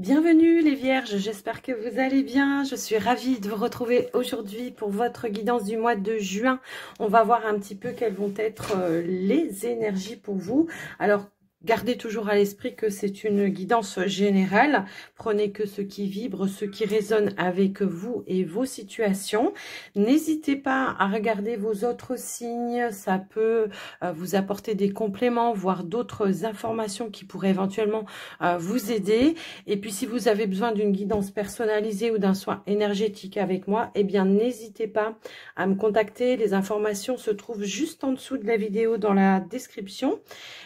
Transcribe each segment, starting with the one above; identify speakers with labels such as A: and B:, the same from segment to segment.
A: Bienvenue les Vierges, j'espère que vous allez bien. Je suis ravie de vous retrouver aujourd'hui pour votre guidance du mois de juin. On va voir un petit peu quelles vont être les énergies pour vous. Alors, gardez toujours à l'esprit que c'est une guidance générale. Prenez que ce qui vibre, ce qui résonne avec vous et vos situations. N'hésitez pas à regarder vos autres signes. Ça peut vous apporter des compléments, voire d'autres informations qui pourraient éventuellement vous aider. Et puis, si vous avez besoin d'une guidance personnalisée ou d'un soin énergétique avec moi, eh bien, n'hésitez pas à me contacter. Les informations se trouvent juste en dessous de la vidéo dans la description.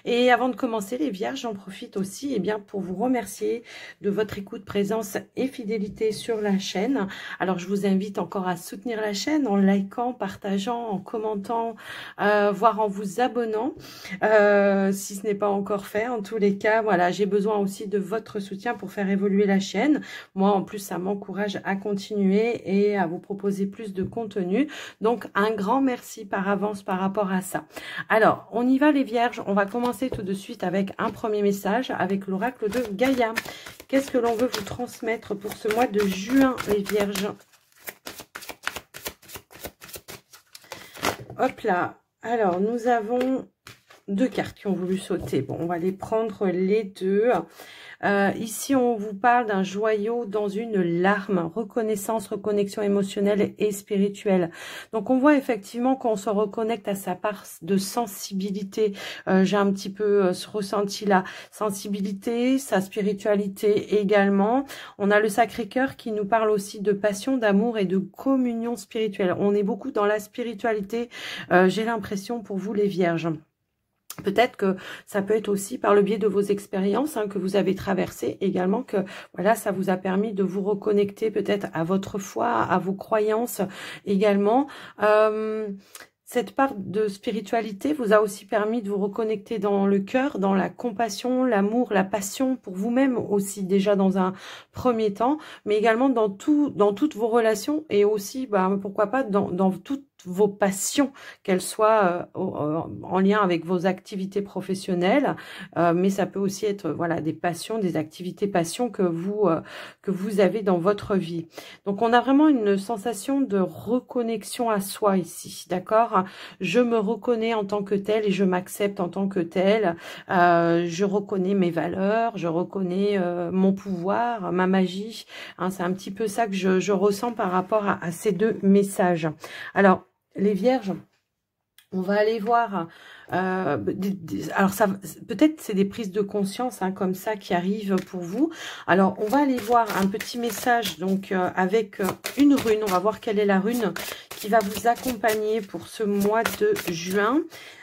A: Et avant de commencer, les Vierges, j'en profite aussi pour vous remercier de votre écoute, présence et fidélité sur la chaîne. Alors, je vous invite encore à soutenir la chaîne en likant, partageant, en commentant, voire en vous abonnant, si ce n'est pas encore fait. En tous les cas, voilà, j'ai besoin aussi de votre soutien pour faire évoluer la chaîne. Moi, en plus, ça m'encourage à continuer et à vous proposer plus de contenu. Donc, un grand merci par avance par rapport à ça. Alors, on y va les Vierges. On va commencer tout de suite avec un premier message, avec l'oracle de Gaïa. Qu'est-ce que l'on veut vous transmettre pour ce mois de juin, les Vierges? Hop là. Alors, nous avons deux cartes qui ont voulu sauter. Bon, on va les prendre les deux. Ici, on vous parle d'un joyau dans une larme, reconnaissance, reconnexion émotionnelle et spirituelle. Donc, on voit effectivement qu'on se reconnecte à sa part de sensibilité. J'ai un petit peu ce ressenti-là. Sensibilité, sa spiritualité également. On a le Sacré-Cœur qui nous parle aussi de passion, d'amour et de communion spirituelle. On est beaucoup dans la spiritualité, j'ai l'impression pour vous les Vierges. Peut-être que ça peut être aussi par le biais de vos expériences que vous avez traversées également, que voilà, ça vous a permis de vous reconnecter peut-être à votre foi, à vos croyances également. Cette part de spiritualité vous a aussi permis de vous reconnecter dans le cœur, dans la compassion, l'amour, la passion pour vous-même aussi déjà dans un premier temps, mais également dans toutes vos relations et aussi, pourquoi pas, dans toutes vos passions, qu'elles soient en lien avec vos activités professionnelles, mais ça peut aussi être voilà des passions, des activités passions que vous avez dans votre vie. Donc on a vraiment une sensation de reconnexion à soi ici, d'accord? Je me reconnais en tant que telle et je m'accepte en tant que telle. Je reconnais mes valeurs, je reconnais mon pouvoir, ma magie. C'est un petit peu ça que je ressens par rapport à ces deux messages. Alors, les Vierges, on va aller voir, alors ça, peut-être c'est des prises de conscience comme ça qui arrivent pour vous. Alors on va aller voir un petit message donc avec une rune. On va voir quelle est la rune qui va vous accompagner pour ce mois de juin,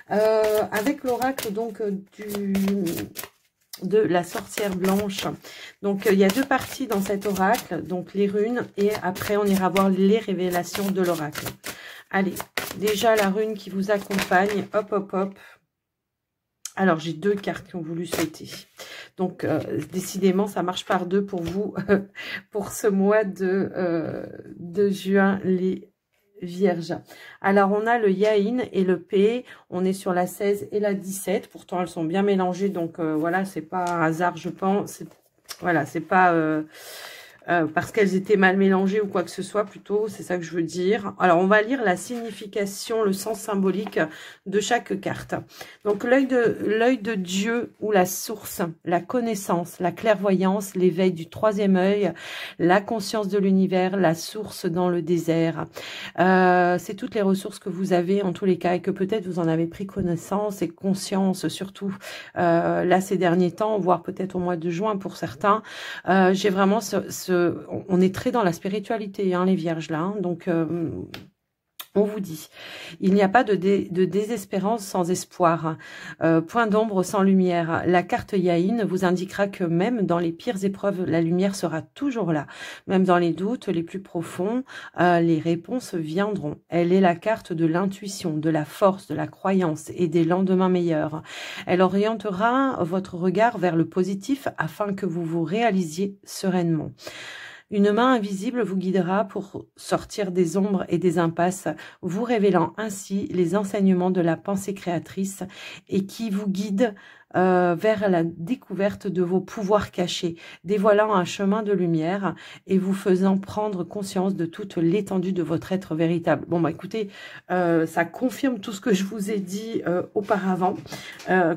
A: avec l'oracle donc de la sorcière blanche. Donc il y a deux parties dans cet oracle, donc les runes, et après on ira voir les révélations de l'oracle. Allez, déjà la rune qui vous accompagne, hop, hop, hop. Alors, j'ai deux cartes qui ont voulu sauter. Donc, décidément, ça marche par deux pour vous, pour ce mois de juin, les Vierges. Alors, on a le Yain et le P. On est sur la 16 et la 17. Pourtant, elles sont bien mélangées. Donc, voilà, c'est pas un hasard, je pense. Voilà, c'est pas... parce qu'elles étaient mal mélangées ou quoi que ce soit, plutôt, c'est ça que je veux dire. Alors, on va lire la signification, le sens symbolique de chaque carte. Donc, l'œil de Dieu ou la source, la connaissance, la clairvoyance, l'éveil du troisième œil, la conscience de l'univers, la source dans le désert. C'est toutes les ressources que vous avez en tous les cas et que peut-être vous en avez pris connaissance et conscience, surtout là ces derniers temps, voire peut-être au mois de juin pour certains. J'ai vraiment on est très dans la spiritualité, les Vierges là, donc on vous dit, il n'y a pas de désespérance sans espoir, point d'ombre sans lumière. La carte Yain vous indiquera que même dans les pires épreuves, la lumière sera toujours là. Même dans les doutes les plus profonds, les réponses viendront. Elle est la carte de l'intuition, de la force, de la croyance et des lendemains meilleurs. Elle orientera votre regard vers le positif afin que vous vous réalisiez sereinement. Une main invisible vous guidera pour sortir des ombres et des impasses, vous révélant ainsi les enseignements de la pensée créatrice et qui vous guide vers la découverte de vos pouvoirs cachés, dévoilant un chemin de lumière et vous faisant prendre conscience de toute l'étendue de votre être véritable. Bon, bah écoutez, ça confirme tout ce que je vous ai dit auparavant,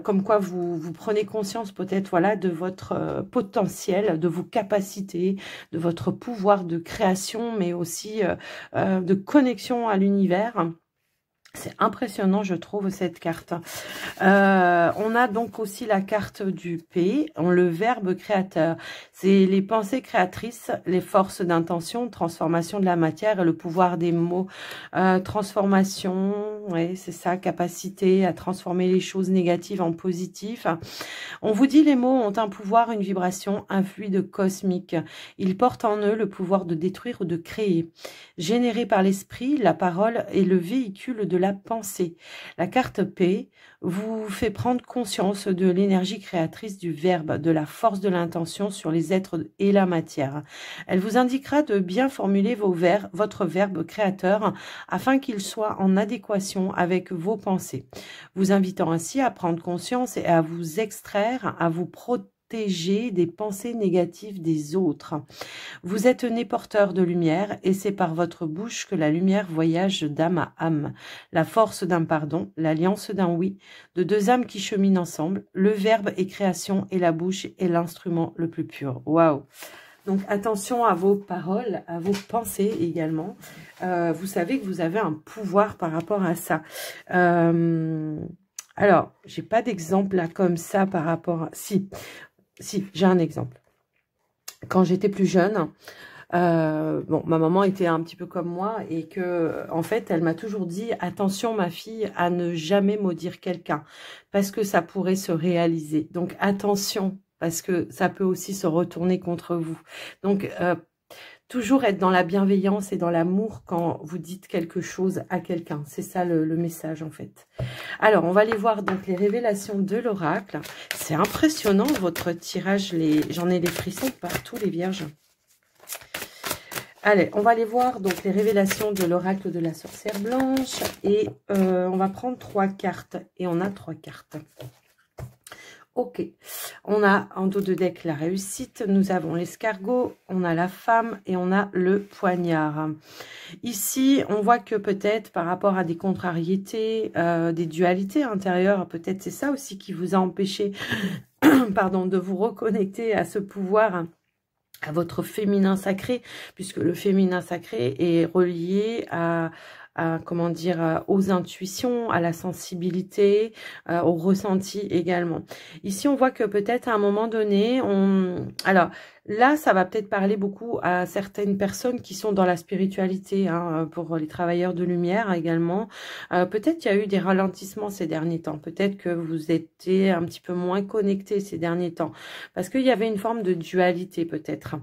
A: comme quoi vous prenez conscience peut-être voilà, de votre potentiel, de vos capacités, de votre pouvoir de création, mais aussi de connexion à l'univers. C'est impressionnant, je trouve, cette carte. On a donc aussi la carte du P, le verbe créateur. C'est les pensées créatrices, les forces d'intention, transformation de la matière et le pouvoir des mots. Transformation, oui, c'est ça, capacité à transformer les choses négatives en positives. On vous dit les mots ont un pouvoir, une vibration, un fluide cosmique. Ils portent en eux le pouvoir de détruire ou de créer. Généré par l'esprit, la parole est le véhicule de la pensée. La carte P vous fait prendre conscience de l'énergie créatrice du verbe, de la force de l'intention sur les êtres et la matière. Elle vous indiquera de bien formuler votre verbe créateur afin qu'il soit en adéquation avec vos pensées, vous invitant ainsi à prendre conscience et à vous extraire, à vous protéger des pensées négatives des autres. Vous êtes né porteur de lumière et c'est par votre bouche que la lumière voyage d'âme à âme. La force d'un pardon, l'alliance d'un oui, de deux âmes qui cheminent ensemble. Le verbe est création et la bouche est l'instrument le plus pur. Waouh! Donc attention à vos paroles, à vos pensées également. Vous savez que vous avez un pouvoir par rapport à ça. Alors, j'ai pas d'exemple là comme ça par rapport à... Si, j'ai un exemple. Quand j'étais plus jeune, bon, ma maman était un petit peu comme moi et que, en fait, elle m'a toujours dit « Attention, ma fille, à ne jamais maudire quelqu'un parce que ça pourrait se réaliser. Donc, attention, parce que ça peut aussi se retourner contre vous. » Donc, toujours être dans la bienveillance et dans l'amour quand vous dites quelque chose à quelqu'un. C'est ça le message en fait. Alors, on va aller voir donc les révélations de l'oracle. C'est impressionnant votre tirage. J'en ai les frissons partout les vierges. Allez, on va aller voir donc les révélations de l'oracle de la sorcière blanche. Et on va prendre 3 cartes. Et on a 3 cartes. Ok, on a en dos de deck la réussite, nous avons l'escargot, on a la femme et on a le poignard. Ici, on voit que peut-être par rapport à des contrariétés, des dualités intérieures, peut-être c'est ça aussi qui vous a empêché pardon, de vous reconnecter à ce pouvoir, à votre féminin sacré, puisque le féminin sacré est relié à comment dire, aux intuitions, à la sensibilité, au ressenti également. Ici, on voit que peut-être à un moment donné, alors là, ça va peut-être parler beaucoup à certaines personnes qui sont dans la spiritualité, hein, pour les travailleurs de lumière également. Peut-être qu'il y a eu des ralentissements ces derniers temps. Peut-être que vous étiez un petit peu moins connectés ces derniers temps. Parce qu'il y avait une forme de dualité peut-être.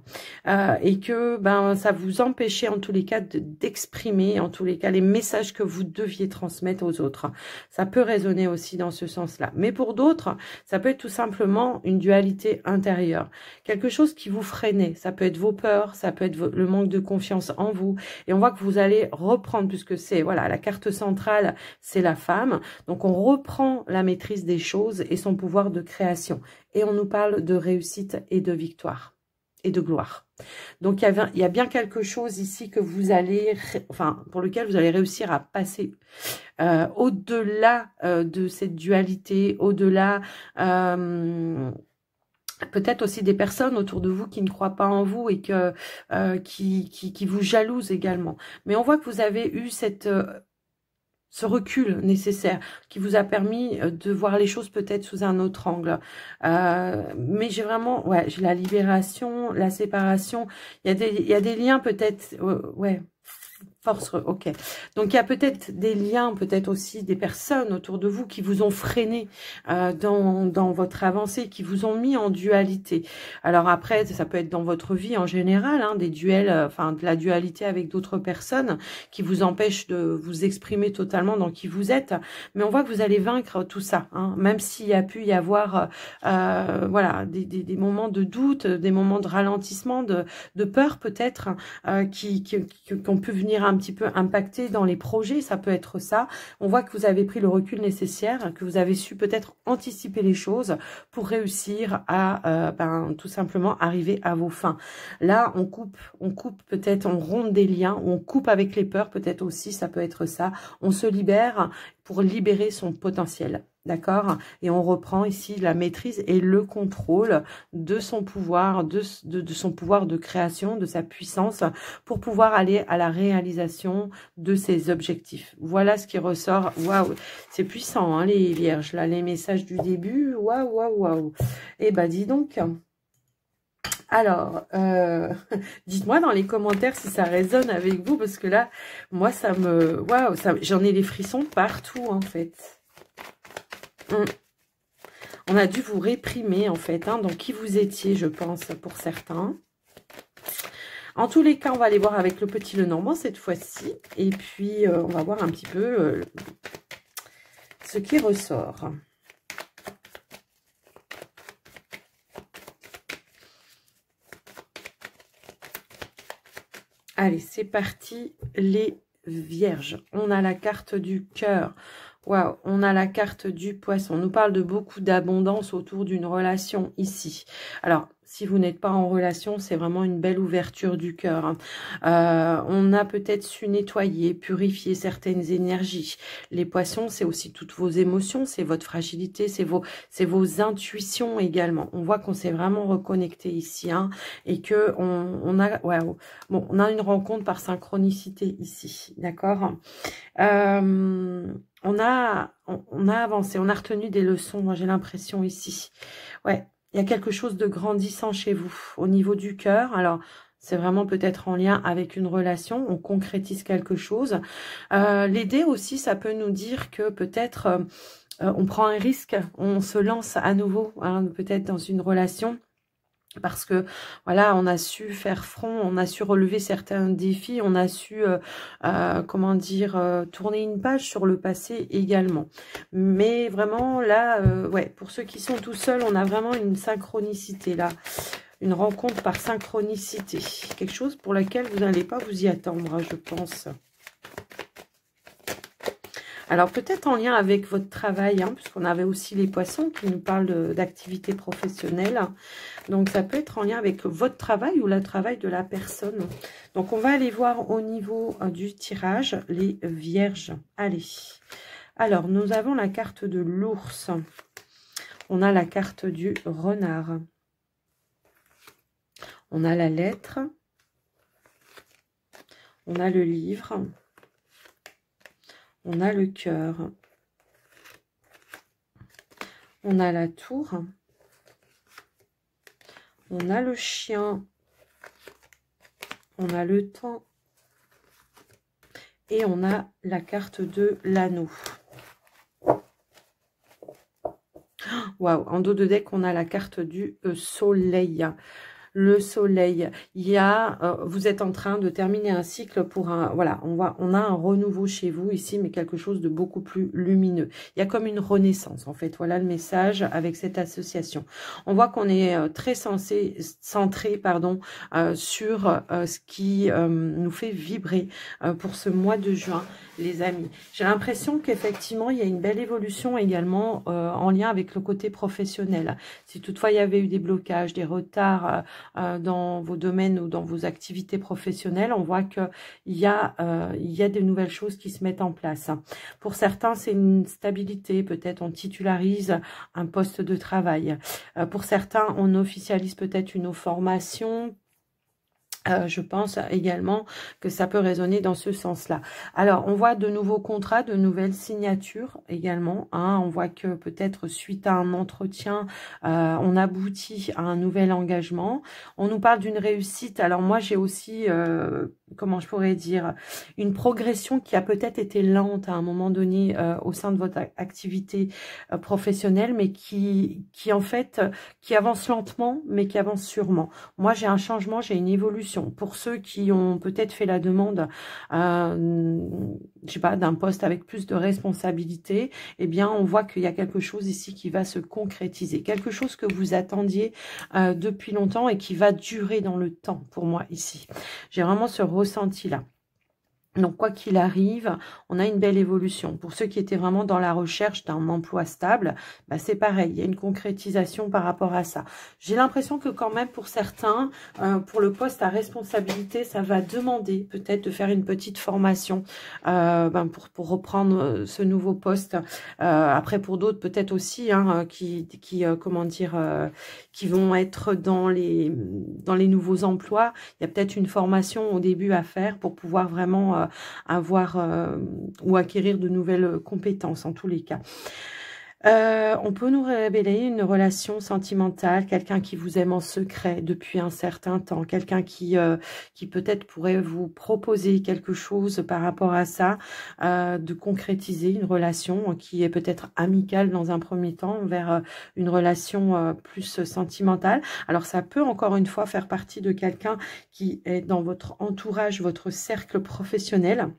A: Et que ça vous empêchait en tous les cas d'exprimer, en tous les cas, les messages que vous deviez transmettre aux autres. Ça peut résonner aussi dans ce sens-là. Mais pour d'autres, ça peut être tout simplement une dualité intérieure. Quelque chose qui vous freinez. Ça peut être vos peurs, ça peut être le manque de confiance en vous. Et on voit que vous allez reprendre, puisque c'est, voilà, la carte centrale, c'est la femme. Donc, on reprend la maîtrise des choses et son pouvoir de création. Et on nous parle de réussite et de victoire et de gloire. Donc, il y a bien quelque chose ici que vous allez, enfin, pour lequel vous allez réussir à passer au-delà de cette dualité, au-delà... peut-être aussi des personnes autour de vous qui ne croient pas en vous et que qui vous jalousent également. Mais on voit que vous avez eu ce recul nécessaire qui vous a permis de voir les choses peut-être sous un autre angle. Mais j'ai vraiment, ouais, j'ai la libération, la séparation. Il y a des liens peut-être, ouais. Force, ok. Donc, il y a peut-être des liens, peut-être aussi des personnes autour de vous qui vous ont freiné dans votre avancée, qui vous ont mis en dualité. Alors après, ça peut être dans votre vie en général, hein, des duels, enfin de la dualité avec d'autres personnes qui vous empêchent de vous exprimer totalement dans qui vous êtes. Mais on voit que vous allez vaincre tout ça, hein, même s'il y a pu y avoir voilà, des moments de doute, des moments de ralentissement, de peur peut-être, qui ont pu venir un petit peu impacté dans les projets, ça peut être ça. On voit que vous avez pris le recul nécessaire, que vous avez su peut-être anticiper les choses pour réussir à tout simplement arriver à vos fins. Là, on coupe peut-être, on rompt des liens, on coupe avec les peurs, peut-être aussi, ça peut être ça. On se libère pour libérer son potentiel. D'accord? Et on reprend ici la maîtrise et le contrôle de son pouvoir, de son pouvoir de création, de sa puissance, pour pouvoir aller à la réalisation de ses objectifs. Voilà ce qui ressort. Waouh! C'est puissant, hein, les vierges. Là, les messages du début. Waouh, waouh, waouh. Eh ben, dis donc. Alors, dites-moi dans les commentaires si ça résonne avec vous, parce que là, moi, ça me... Waouh, j'en ai les frissons partout, en fait. On a dû vous réprimer, en fait, hein, donc qui vous étiez, je pense, pour certains. En tous les cas, on va aller voir avec le petit Lenormand cette fois-ci. Et puis, on va voir un petit peu ce qui ressort. Allez, c'est parti, les vierges. On a la carte du cœur. Waouh, on a la carte du poisson. On nous parle de beaucoup d'abondance autour d'une relation ici. Alors, si vous n'êtes pas en relation, c'est vraiment une belle ouverture du cœur. Hein. On a peut-être su nettoyer, purifier certaines énergies. Les poissons, c'est aussi toutes vos émotions, c'est votre fragilité, c'est vos intuitions également. On voit qu'on s'est vraiment reconnecté ici, hein, et que on a, wow, bon, on a une rencontre par synchronicité ici, d'accord. On a avancé, on a retenu des leçons, moi j'ai l'impression ici. Ouais. Il y a quelque chose de grandissant chez vous au niveau du cœur. Alors, c'est vraiment peut-être en lien avec une relation. On concrétise quelque chose. Les dés aussi, ça peut nous dire que peut-être on prend un risque. On se lance à nouveau, hein, peut-être dans une relation. Parce que, voilà, on a su faire front, on a su relever certains défis, on a su, comment dire, tourner une page sur le passé également. Mais vraiment, là, ouais, pour ceux qui sont tout seuls, on a vraiment une synchronicité, là. Une rencontre par synchronicité. Quelque chose pour laquelle vous n'allez pas vous y attendre, je pense. Alors, peut-être en lien avec votre travail, hein, puisqu'on avait aussi les poissons qui nous parlent d'activité professionnelle. Donc, ça peut être en lien avec votre travail ou le travail de la personne. Donc, on va aller voir au niveau du tirage les vierges. Allez. Alors, nous avons la carte de l'ours. On a la carte du renard. On a la lettre. On a le livre. On a le cœur. On a la tour. On a le chien. On a le temps. Et on a la carte de l'anneau. Waouh, en dos de deck, on a la carte du soleil. Le soleil, il y a, vous êtes en train de terminer un cycle pour un, voilà, on a un renouveau chez vous ici, mais quelque chose de beaucoup plus lumineux. Il y a comme une renaissance, en fait. Voilà le message avec cette association. On voit qu'on est très centré, pardon, sur ce qui nous fait vibrer pour ce mois de juin, les amis. J'ai l'impression qu'effectivement, il y a une belle évolution également en lien avec le côté professionnel. Si toutefois, il y avait eu des blocages, des retards, dans vos domaines ou dans vos activités professionnelles, on voit qu'il y a de nouvelles choses qui se mettent en place. Pour certains, c'est une stabilité. Peut-être on titularise un poste de travail. Pour certains, on officialise peut-être une formation. Je pense également que ça peut résonner dans ce sens-là. Alors, on voit de nouveaux contrats, de nouvelles signatures également. Hein. On voit que peut-être suite à un entretien, on aboutit à un nouvel engagement. On nous parle d'une réussite. Alors moi, j'ai aussi, comment je pourrais dire, une progression qui a peut-être été lente à un moment donné au sein de votre activité professionnelle, mais qui en fait, qui avance lentement, mais qui avance sûrement. Moi, j'ai un changement, j'ai une évolution. Pour ceux qui ont peut-être fait la demande, je sais pas, d'un poste avec plus de responsabilité, eh bien, on voit qu'il y a quelque chose ici qui va se concrétiser. Quelque chose que vous attendiez depuis longtemps et qui va durer dans le temps pour moi ici. J'ai vraiment ce ressenti-là. Donc, quoi qu'il arrive, on a une belle évolution. Pour ceux qui étaient vraiment dans la recherche d'un emploi stable, bah, c'est pareil, il y a une concrétisation par rapport à ça. J'ai l'impression que quand même, pour certains, pour le poste à responsabilité, ça va demander peut-être de faire une petite formation pour reprendre ce nouveau poste. Après, pour d'autres, peut-être aussi, hein, comment dire, qui vont être dans les nouveaux emplois. Il y a peut-être une formation au début à faire pour pouvoir vraiment avoir ou acquérir de nouvelles compétences en tous les cas. On peut nous révéler une relation sentimentale, quelqu'un qui vous aime en secret depuis un certain temps, quelqu'un qui peut-être pourrait vous proposer quelque chose par rapport à ça, de concrétiser une relation qui est peut-être amicale dans un premier temps vers une relation plus sentimentale. Alors ça peut encore une fois faire partie de quelqu'un qui est dans votre entourage, votre cercle professionnel.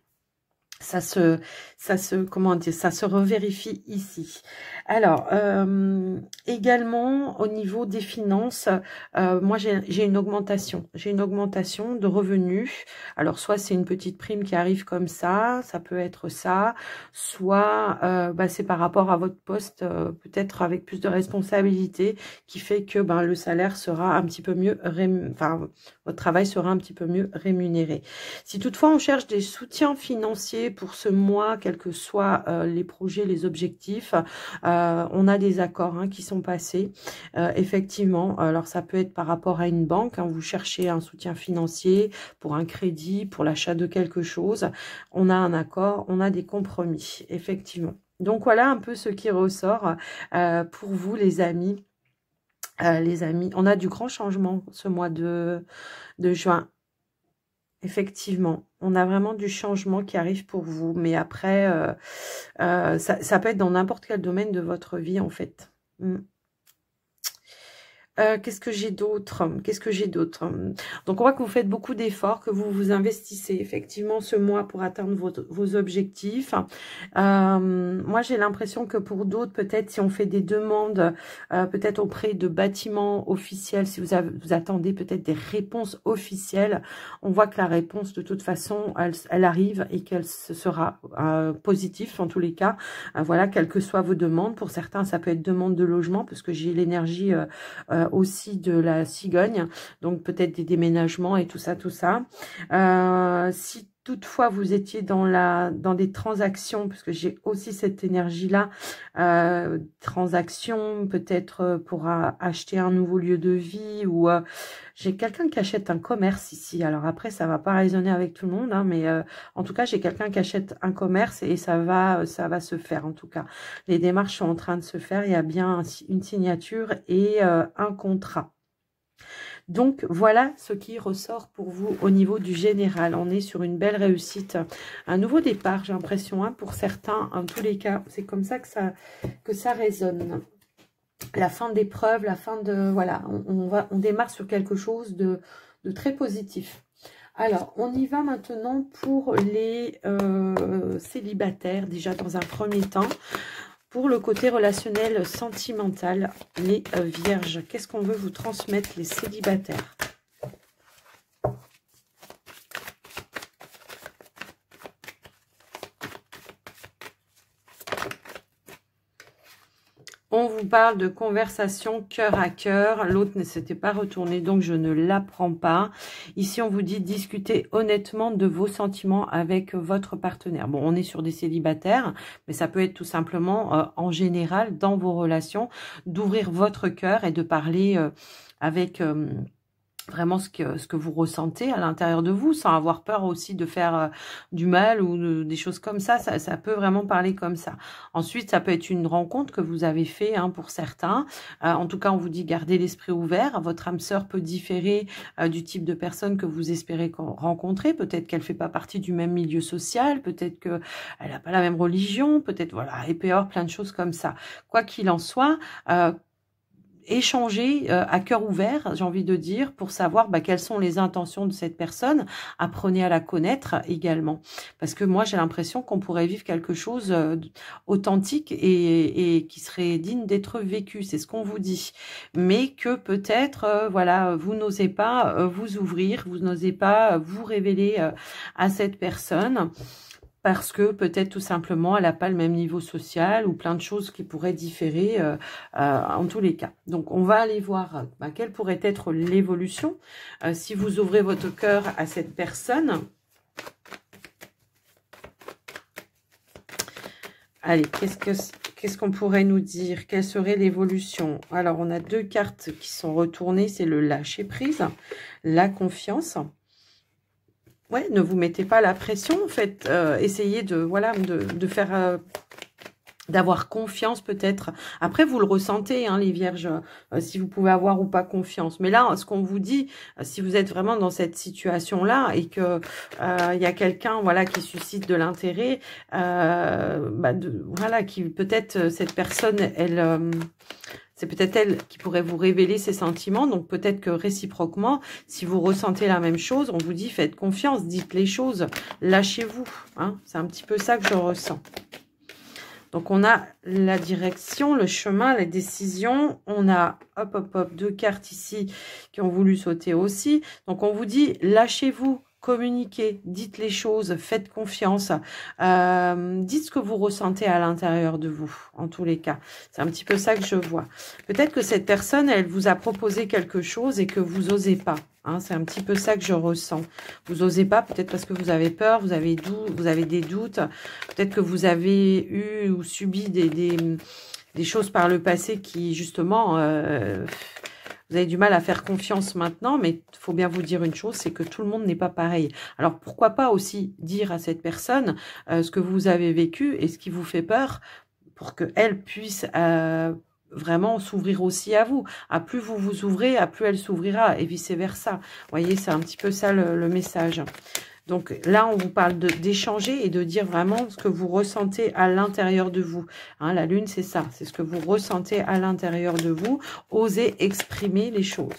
A: Comment dire, ça se revérifie ici. Alors, également, au niveau des finances, moi, j'ai une augmentation. J'ai une augmentation de revenus. Alors, soit c'est une petite prime qui arrive comme ça peut être ça. Soit, c'est par rapport à votre poste, peut-être avec plus de responsabilité, qui fait que le salaire sera un petit peu mieux, votre travail sera un petit peu mieux rémunéré. Si toutefois, on cherche des soutiens financiers pour ce mois, quels que soient les projets, les objectifs, on a des accords qui sont passés, effectivement. Alors, ça peut être par rapport à une banque, vous cherchez un soutien financier pour un crédit, pour l'achat de quelque chose. On a un accord, on a des compromis, effectivement. Donc, voilà un peu ce qui ressort pour vous, les amis. On a du grand changement ce mois de juin. Effectivement, on a vraiment du changement qui arrive pour vous. Mais après, ça peut être dans n'importe quel domaine de votre vie, en fait. Qu'est-ce que j'ai d'autre? Donc, on voit que vous faites beaucoup d'efforts, que vous vous investissez effectivement ce mois pour atteindre vos objectifs. Moi, j'ai l'impression que pour d'autres, peut-être si on fait des demandes, peut-être auprès de bâtiments officiels, si vous attendez peut-être des réponses officielles, on voit que la réponse, de toute façon, elle arrive et qu'elle sera positive en tous les cas. Voilà, quelles que soient vos demandes. Pour certains, ça peut être demande de logement, parce que j'ai l'énergie aussi de la cigogne, donc peut-être des déménagements et tout ça. Si toutefois vous étiez dans des transactions, parce que j'ai aussi cette énergie-là, transactions peut-être pour acheter un nouveau lieu de vie, ou j'ai quelqu'un qui achète un commerce ici. Alors après, ça va pas résonner avec tout le monde, mais en tout cas, j'ai quelqu'un qui achète un commerce et ça va se faire en tout cas. Les démarches sont en train de se faire, il y a bien une signature et un contrat. Donc, voilà ce qui ressort pour vous au niveau du général. On est sur une belle réussite. Un nouveau départ, j'ai l'impression, pour certains. En tous les cas, c'est comme ça que ça résonne. La fin d'épreuve, la fin de... Voilà, on démarre sur quelque chose de très positif. Alors, on y va maintenant pour les célibataires, déjà dans un premier temps. Pour le côté relationnel sentimental, les vierges, qu'est-ce qu'on veut vous transmettre, les célibataires? On vous parle de conversation cœur à cœur. L'autre ne s'était pas retourné, donc je ne l'apprends pas. Ici, on vous dit discuter honnêtement de vos sentiments avec votre partenaire. Bon, on est sur des célibataires, mais ça peut être tout simplement, en général, dans vos relations, d'ouvrir votre cœur et de parler avec... vraiment ce que vous ressentez à l'intérieur de vous, sans avoir peur aussi de faire du mal ou des choses comme ça. Ça peut vraiment parler comme ça. Ensuite, ça peut être une rencontre que vous avez fait pour certains. En tout cas, on vous dit garder l'esprit ouvert. Votre âme sœur peut différer du type de personne que vous espérez rencontrer. Peut-être qu'elle fait pas partie du même milieu social. Peut-être qu'elle n'a pas la même religion. Peut-être, voilà, et puis plein de choses comme ça. Quoi qu'il en soit... échanger à cœur ouvert, j'ai envie de dire, pour savoir quelles sont les intentions de cette personne. Apprenez à la connaître également. Parce que moi, j'ai l'impression qu'on pourrait vivre quelque chose authentique et qui serait digne d'être vécu. C'est ce qu'on vous dit. Mais que peut-être, voilà, vous n'osez pas vous ouvrir, vous n'osez pas vous révéler à cette personne. Parce que peut-être tout simplement elle n'a pas le même niveau social ou plein de choses qui pourraient différer en tous les cas. Donc on va aller voir quelle pourrait être l'évolution si vous ouvrez votre cœur à cette personne. Allez, qu'est-ce qu'on pourrait nous dire? Quelle serait l'évolution? Alors on a 2 cartes qui sont retournées, c'est le lâcher prise, la confiance. Ouais, ne vous mettez pas la pression, en fait. Essayez de, voilà, de faire, d'avoir confiance peut-être. Après, vous le ressentez, hein, les vierges, si vous pouvez avoir ou pas confiance. Mais là, ce qu'on vous dit, si vous êtes vraiment dans cette situation-là et que il y a quelqu'un, voilà, qui suscite de l'intérêt, voilà, qui peut-être cette personne, elle c'est peut-être elle qui pourrait vous révéler ses sentiments. Donc, peut-être que réciproquement, si vous ressentez la même chose, on vous dit faites confiance, dites les choses, lâchez-vous. Hein, c'est un petit peu ça que je ressens. Donc, on a la direction, le chemin, les décisions. On a, hop, hop, hop, 2 cartes ici qui ont voulu sauter aussi. Donc, on vous dit lâchez-vous. Communiquez, dites les choses, faites confiance, dites ce que vous ressentez à l'intérieur de vous, en tous les cas. C'est un petit peu ça que je vois. Peut-être que cette personne, elle vous a proposé quelque chose et que vous n'osez pas. Hein, c'est un petit peu ça que je ressens. Vous n'osez pas, peut-être parce que vous avez peur, vous avez des doutes, peut-être que vous avez eu ou subi des choses par le passé qui, justement... vous avez du mal à faire confiance maintenant, mais il faut bien vous dire une chose, c'est que tout le monde n'est pas pareil. Alors, pourquoi pas aussi dire à cette personne ce que vous avez vécu et ce qui vous fait peur pour qu'elle puisse vraiment s'ouvrir aussi à vous. À plus vous vous ouvrez, à plus elle s'ouvrira et vice-versa. Vous voyez, c'est un petit peu ça le message. Donc là, on vous parle d'échanger et de dire vraiment ce que vous ressentez à l'intérieur de vous. Hein, la lune, c'est ça. C'est ce que vous ressentez à l'intérieur de vous. Osez exprimer les choses.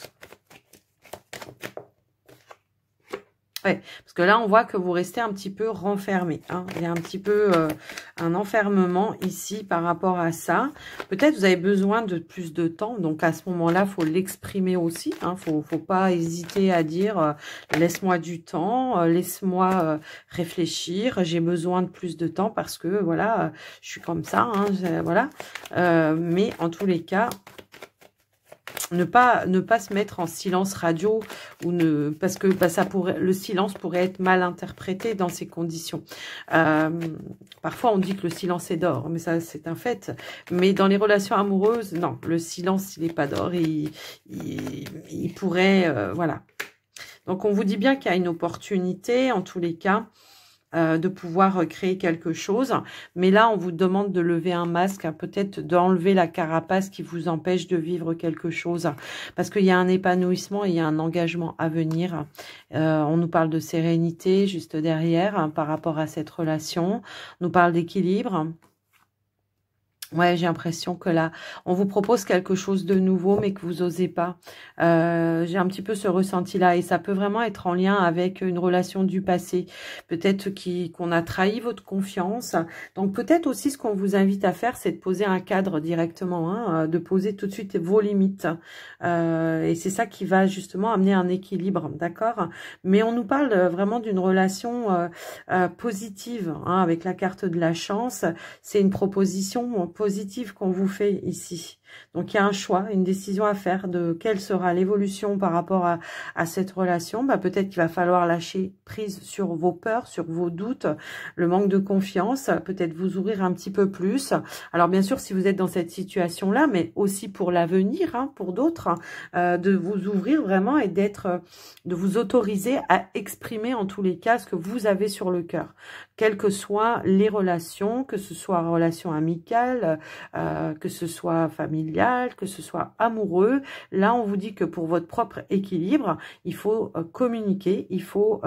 A: Ouais, parce que là, on voit que vous restez un petit peu renfermé. Hein. Il y a un petit peu un enfermement ici par rapport à ça. Peut-être vous avez besoin de plus de temps. Donc, à ce moment-là, il faut l'exprimer aussi. Hein. Faut pas hésiter à dire laisse-moi du temps, laisse-moi réfléchir. J'ai besoin de plus de temps parce que, voilà, je suis comme ça. Hein, voilà. Mais en tous les cas... Ne pas se mettre en silence radio ou parce que le silence pourrait être mal interprété dans ces conditions. Parfois, on dit que le silence est d'or, mais ça, c'est un fait. Mais dans les relations amoureuses, non, le silence, il n'est pas d'or. Il pourrait... voilà. Donc, on vous dit bien qu'il y a une opportunité, en tous les cas, de pouvoir créer quelque chose. Mais là, on vous demande de lever un masque, hein, peut-être d'enlever la carapace qui vous empêche de vivre quelque chose. Parce qu'il y a un épanouissement, il y a un engagement à venir. On nous parle de sérénité juste derrière hein, par rapport à cette relation. On nous parle d'équilibre. Ouais, j'ai l'impression que là, on vous propose quelque chose de nouveau, mais que vous osez pas. J'ai un petit peu ce ressenti-là, et ça peut vraiment être en lien avec une relation du passé. Peut-être qu'on a trahi votre confiance. Donc peut-être aussi ce qu'on vous invite à faire, c'est de poser un cadre directement, hein, de poser tout de suite vos limites. Et c'est ça qui va justement amener un équilibre, d'accord? Mais on nous parle vraiment d'une relation positive, hein, avec la carte de la chance. C'est une proposition positive qu'on vous fait ici. Donc, il y a un choix, une décision à faire de quelle sera l'évolution par rapport à cette relation. Peut-être qu'il va falloir lâcher prise sur vos peurs, sur vos doutes, le manque de confiance, peut-être vous ouvrir un petit peu plus. Alors, bien sûr, si vous êtes dans cette situation-là, mais aussi pour l'avenir, hein, pour d'autres, de vous ouvrir vraiment et de vous autoriser à exprimer en tous les cas ce que vous avez sur le cœur. Quelles que soient les relations, que ce soit relations amicales, que ce soit familiales, que ce soit amoureux. Là, on vous dit que pour votre propre équilibre, il faut communiquer, il faut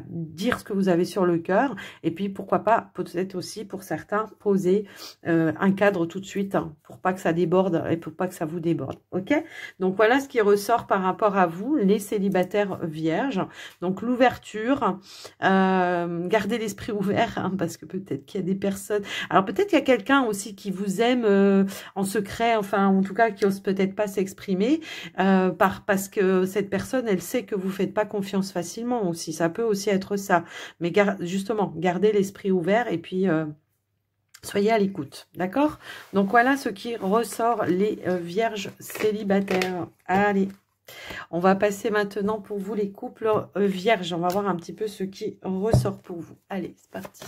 A: dire ce que vous avez sur le cœur. Et puis, pourquoi pas, peut-être aussi pour certains, poser un cadre tout de suite, hein, pour pas que ça déborde et pour pas que ça vous déborde. Ok? Donc, voilà ce qui ressort par rapport à vous, les célibataires vierges. Donc, l'ouverture, gardez l'esprit ouvert, hein, parce que peut-être qu'il y a des personnes... Alors, peut-être qu'il y a quelqu'un aussi qui vous aime en secret, enfin, en tout cas, qui ose peut-être pas s'exprimer, parce que cette personne, elle sait que vous faites pas confiance facilement aussi. Ça peut aussi être ça. Mais justement, gardez l'esprit ouvert et puis soyez à l'écoute. D'accord? Donc voilà ce qui ressort les vierges célibataires. Allez, on va passer maintenant pour vous les couples vierges. On va voir un petit peu ce qui ressort pour vous. Allez, c'est parti.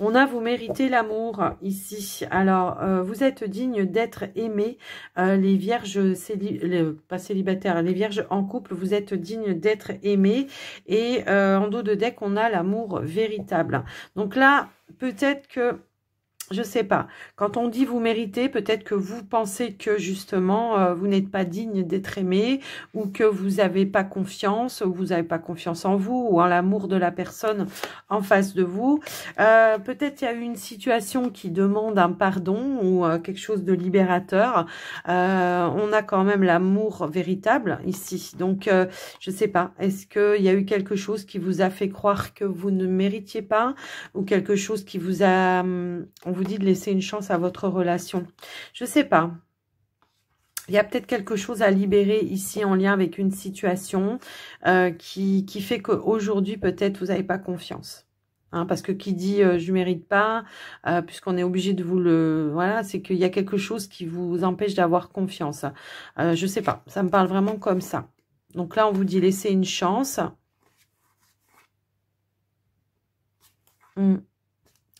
A: On a, vous méritez l'amour ici. Alors, vous êtes digne d'être aimé. Les vierges, pas célibataires, les vierges en couple, vous êtes digne d'être aimé. Et en dos de deck, on a l'amour véritable. Donc là, peut-être que... Je sais pas. Quand on dit vous méritez, peut-être que vous pensez que justement, vous n'êtes pas digne d'être aimé ou que vous n'avez pas confiance ou vous n'avez pas confiance en vous ou en l'amour de la personne en face de vous. Peut-être il y a eu une situation qui demande un pardon ou quelque chose de libérateur. On a quand même l'amour véritable ici. Donc, je sais pas. Est-ce qu'il y a eu quelque chose qui vous a fait croire que vous ne méritiez pas ou quelque chose qui vous a... On vous dit de laisser une chance à votre relation. Je sais pas. Il y a peut-être quelque chose à libérer ici en lien avec une situation qui fait qu'aujourd'hui, peut-être, vous n'avez pas confiance. Hein, parce que qui dit je mérite pas, puisqu'on est obligé de vous le... Voilà, c'est qu'il y a quelque chose qui vous empêche d'avoir confiance. Je sais pas. Ça me parle vraiment comme ça. Donc là, on vous dit laisser une chance.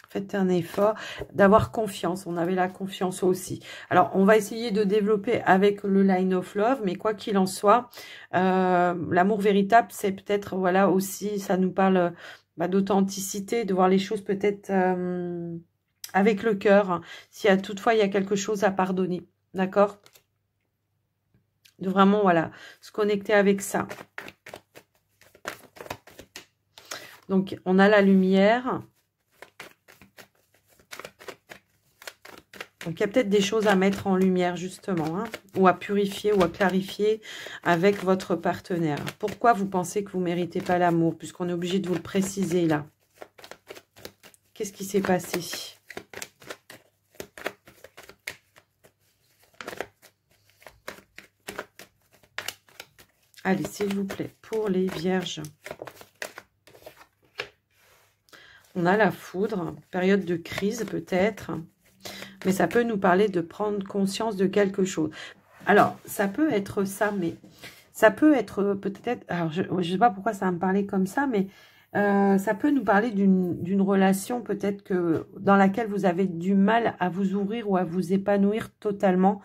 A: Faites un effort d'avoir confiance. On avait la confiance aussi. Alors, on va essayer de développer avec le Line of Love, mais quoi qu'il en soit, l'amour véritable, c'est peut-être, voilà, aussi, ça nous parle d'authenticité, de voir les choses peut-être avec le cœur, hein, si toutefois il y a quelque chose à pardonner. D'accord? De vraiment, voilà, se connecter avec ça. Donc, on a la lumière. Donc, il y a peut-être des choses à mettre en lumière, justement, hein, ou à purifier, ou à clarifier avec votre partenaire. Pourquoi vous pensez que vous ne méritez pas l'amour, puisqu'on est obligé de vous le préciser, là? Qu'est-ce qui s'est passé? Allez, s'il vous plaît, pour les vierges. On a la foudre, période de crise, peut-être. Mais ça peut nous parler de prendre conscience de quelque chose. Alors, ça peut être ça, mais ça peut être peut-être... Alors, je ne sais pas pourquoi ça va me parler comme ça, mais ça peut nous parler d'une relation peut-être que dans laquelle vous avez du mal à vous ouvrir ou à vous épanouir totalement,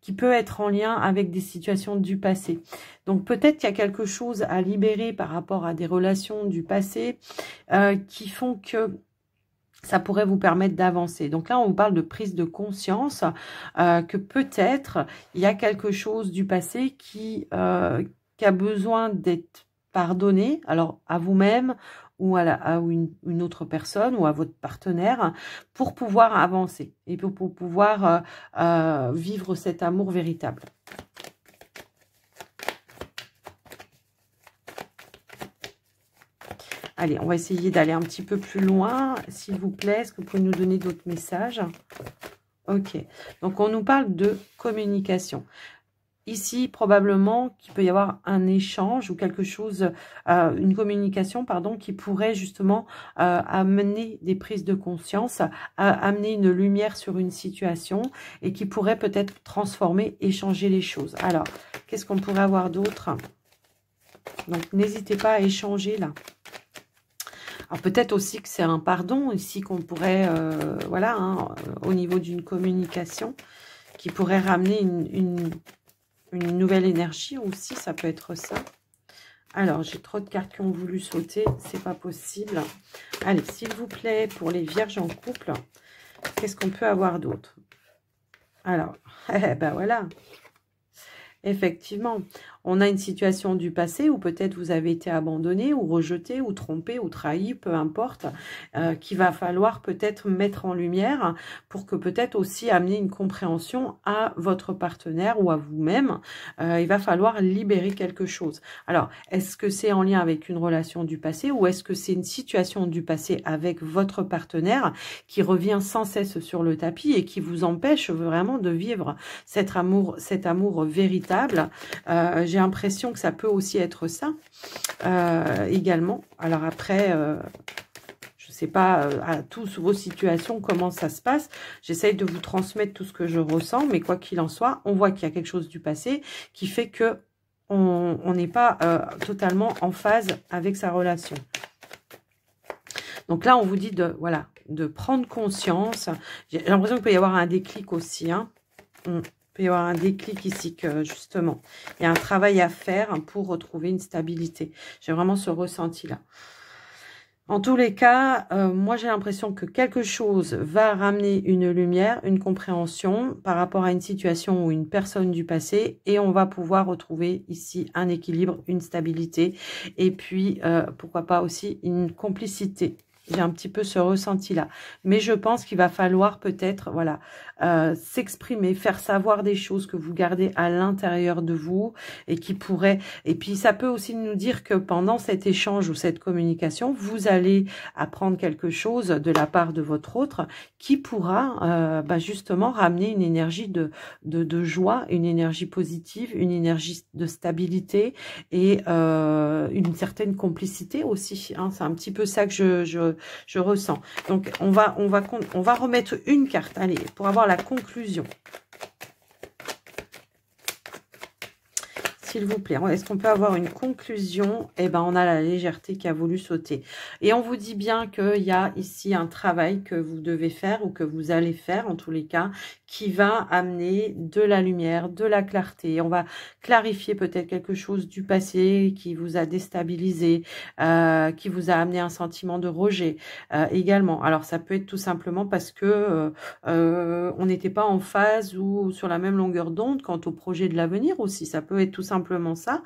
A: qui peut être en lien avec des situations du passé. Donc, peut-être qu'il y a quelque chose à libérer par rapport à des relations du passé qui font que ça pourrait vous permettre d'avancer. Donc là, on vous parle de prise de conscience, que peut-être il y a quelque chose du passé qui a besoin d'être pardonné, alors à vous-même ou à une autre personne ou à votre partenaire, pour pouvoir avancer et pour pouvoir vivre cet amour véritable. Allez, on va essayer d'aller un petit peu plus loin, s'il vous plaît. Est-ce que vous pouvez nous donner d'autres messages? Ok. Donc, on nous parle de communication. Ici, probablement qu'il peut y avoir un échange ou quelque chose, une communication, pardon, qui pourrait justement amener des prises de conscience, amener une lumière sur une situation et qui pourrait peut-être transformer et changer les choses. Alors, qu'est-ce qu'on pourrait avoir d'autre? Donc, n'hésitez pas à échanger là. Alors peut-être aussi que c'est un pardon ici qu'on pourrait, voilà, hein, au niveau d'une communication, qui pourrait ramener une nouvelle énergie aussi, ça peut être ça. Alors, j'ai trop de cartes qui ont voulu sauter, c'est pas possible. Allez, s'il vous plaît, pour les vierges en couple, qu'est-ce qu'on peut avoir d'autre? Alors, ben voilà. Effectivement, on a une situation du passé où peut-être vous avez été abandonné ou rejeté ou trompé ou trahi, peu importe, qu'il va falloir peut-être mettre en lumière pour que peut-être aussi amener une compréhension à votre partenaire ou à vous-même. Il va falloir libérer quelque chose. Alors, est-ce que c'est en lien avec une relation du passé ou est-ce que c'est une situation du passé avec votre partenaire qui revient sans cesse sur le tapis et qui vous empêche vraiment de vivre cet amour véritable? J'ai l'impression que ça peut aussi être ça également. Alors après, je ne sais pas à tous vos situations comment ça se passe. J'essaye de vous transmettre tout ce que je ressens, mais quoi qu'il en soit, on voit qu'il y a quelque chose du passé qui fait que on n'est pas totalement en phase avec sa relation. Donc là, on vous dit voilà, de prendre conscience. J'ai l'impression qu'il peut y avoir un déclic aussi, hein. Il peut y avoir un déclic ici que justement, il y a un travail à faire pour retrouver une stabilité. J'ai vraiment ce ressenti-là. En tous les cas, moi j'ai l'impression que quelque chose va ramener une lumière, une compréhension par rapport à une situation ou une personne du passé et on va pouvoir retrouver ici un équilibre, une stabilité et puis pourquoi pas aussi une complicité. J'ai un petit peu ce ressenti-là. Mais je pense qu'il va falloir peut-être, voilà, s'exprimer, faire savoir des choses que vous gardez à l'intérieur de vous et qui pourraient... Et puis, ça peut aussi nous dire que pendant cet échange ou cette communication, vous allez apprendre quelque chose de la part de votre autre qui pourra justement ramener une énergie de joie, une énergie positive, une énergie de stabilité et une certaine complicité aussi. Hein. C'est un petit peu ça que je ressens. Donc, on va remettre une carte, allez, pour avoir la conclusion. S'il vous plaît, est-ce qu'on peut avoir une conclusion? Eh ben, on a la légèreté qui a voulu sauter. Et on vous dit bien qu'il y a ici un travail que vous devez faire ou que vous allez faire, en tous les cas, qui va amener de la lumière, de la clarté. On va clarifier peut-être quelque chose du passé qui vous a déstabilisé, qui vous a amené un sentiment de rejet également. Alors, ça peut être tout simplement parce que on n'était pas en phase ou sur la même longueur d'onde quant au projet de l'avenir aussi. Ça peut être tout simplement ça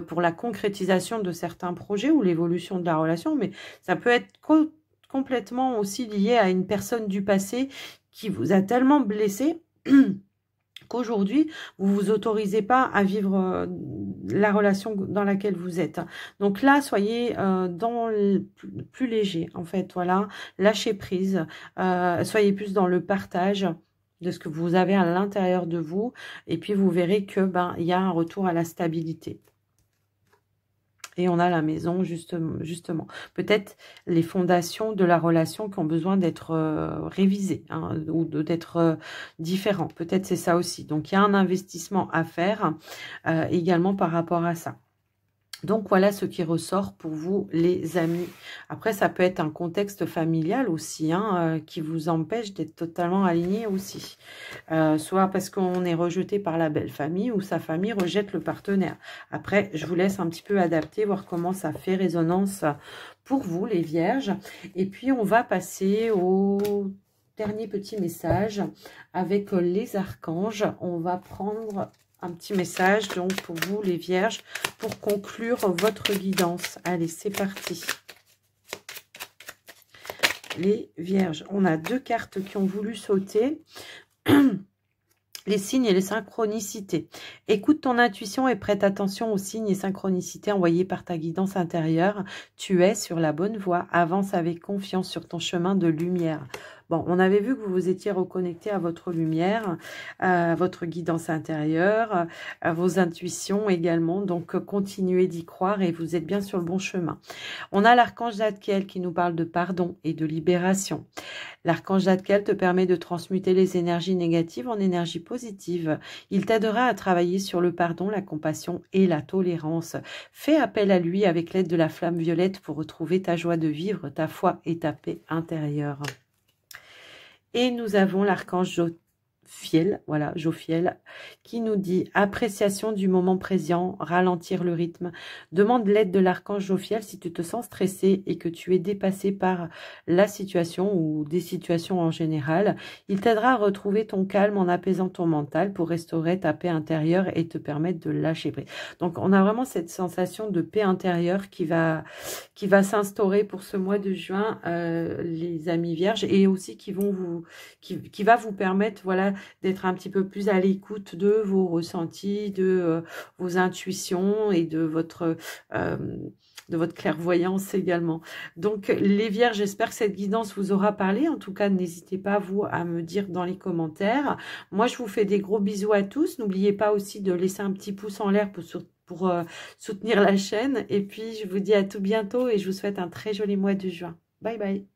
A: pour la concrétisation de certains projets ou l'évolution de la relation, mais ça peut être complètement aussi lié à une personne du passé qui vous a tellement blessé qu'aujourd'hui, vous vous autorisez pas à vivre la relation dans laquelle vous êtes. Donc là, soyez dans le plus léger, en fait, voilà, lâchez prise, soyez plus dans le partage de ce que vous avez à l'intérieur de vous, et puis vous verrez que il y a un retour à la stabilité. Et on a la maison, justement. Peut-être les fondations de la relation qui ont besoin d'être révisées hein, ou d'être différentes. Peut-être c'est ça aussi. Donc, il y a un investissement à faire également par rapport à ça. Donc, voilà ce qui ressort pour vous, les amis. Après, ça peut être un contexte familial aussi, hein, qui vous empêche d'être totalement aligné aussi. Soit parce qu'on est rejeté par la belle famille ou sa famille rejette le partenaire. Après, je vous laisse un petit peu adapter, voir comment ça fait résonance pour vous, les vierges. Et puis, on va passer au dernier petit message avec les archanges. On va prendre... un petit message donc pour vous les vierges pour conclure votre guidance. Allez, c'est parti. Les vierges, on a deux cartes qui ont voulu sauter. Les signes et les synchronicités. Écoute ton intuition et prête attention aux signes et synchronicités envoyés par ta guidance intérieure. Tu es sur la bonne voie. Avance avec confiance sur ton chemin de lumière. Bon, on avait vu que vous vous étiez reconnecté à votre lumière, à votre guidance intérieure, à vos intuitions également. Donc, continuez d'y croire et vous êtes bien sur le bon chemin. On a l'archange Zadkiel qui nous parle de pardon et de libération. L'archange Zadkiel te permet de transmuter les énergies négatives en énergie positive. Il t'aidera à travailler sur le pardon, la compassion et la tolérance. Fais appel à lui avec l'aide de la flamme violette pour retrouver ta joie de vivre, ta foi et ta paix intérieure. Et nous avons l'archange Jofiel, voilà, Jofiel, qui nous dit appréciation du moment présent, ralentir le rythme. Demande l'aide de l'archange Jofiel si tu te sens stressé et que tu es dépassé par la situation ou des situations en général. Il t'aidera à retrouver ton calme en apaisant ton mental pour restaurer ta paix intérieure et te permettre de lâcher prise. Donc, on a vraiment cette sensation de paix intérieure qui va s'instaurer pour ce mois de juin, les amis vierges, et aussi qui va vous permettre, voilà, d'être un petit peu plus à l'écoute de vos ressentis, de vos intuitions et de votre clairvoyance également. Donc, les vierges, j'espère que cette guidance vous aura parlé. En tout cas, n'hésitez pas, vous, à me dire dans les commentaires. Moi, je vous fais des gros bisous à tous. N'oubliez pas aussi de laisser un petit pouce en l'air pour soutenir la chaîne. Et puis, je vous dis à tout bientôt et je vous souhaite un très joli mois de juin. Bye bye.